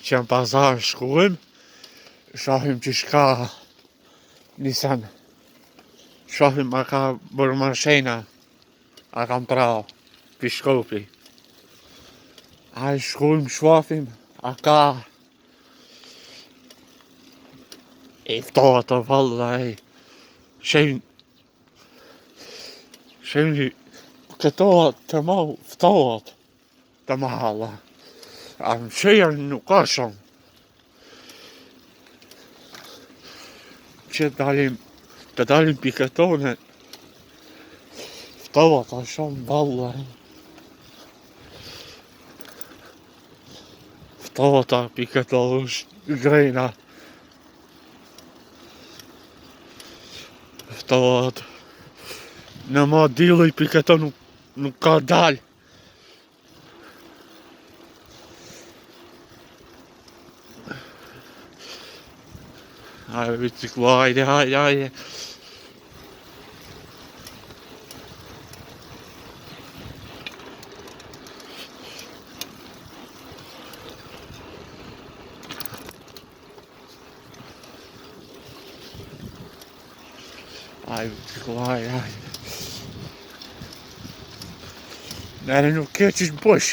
që në pazar shkojmë, shohim që shka Nissan. Shohim a ka bërë mashina, a kam pra pishkopi. A shkojmë shohim, a ka e ftohet të vallaj. Shemni këto të mau ftohet të mahalla. A më shërën nuk ka shumë. Që të dalim pi këtone, ftohet a shumë vallaj. Ftohet a pi këto është grejna. Ftohet. Në ma dili pi këto nuk ka dal. Hajde biciklo, hajde. Hajde biciklo, hajde. Nere nuk ke që shbosh.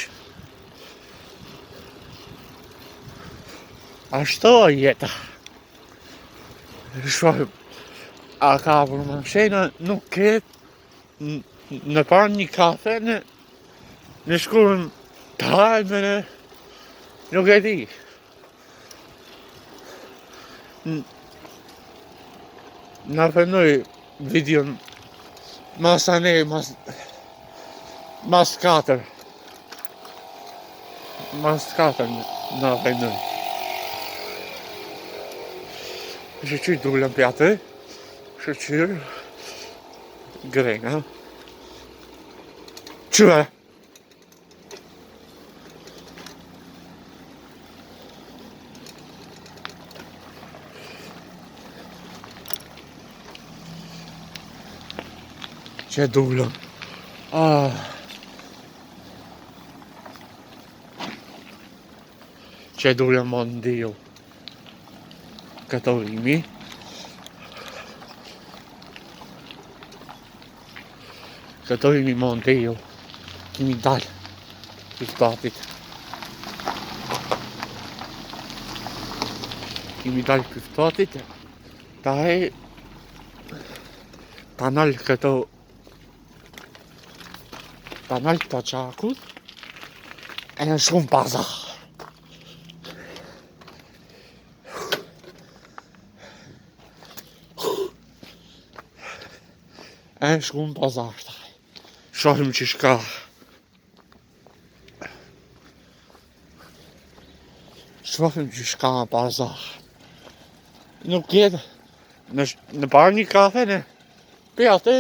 Ashtu a jeta. Shohim, a ka për mashina, nuk ketë, në parë një kafe, në shkullën të hajme, nuk e di. Në fëndoj videon mas ane, mas 4. Mas 4 në fëndoj. Shëqyr dullën për atë, shëqyr grejna. Qëve? Që dullën. Që dullën më ndiju. Këto imi. Këto imi më ndiju. Kimi dalë. Piftatit. Kimi dalë piftatit. Ta e tanal këto. Tanal të qakut. E në shumë pazar. E shkum pazar taj. Shohim që shka. Shohim që shka pazar. Nuk jetë. Në parë një kafe në pi atë.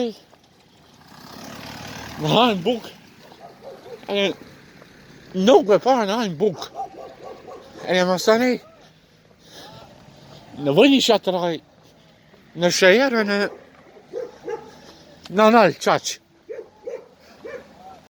Në hajnë buk. Nuk e parë në hajnë buk. E në masani. Në vëni shatëraj. Në shëjerë në nalë qaqë.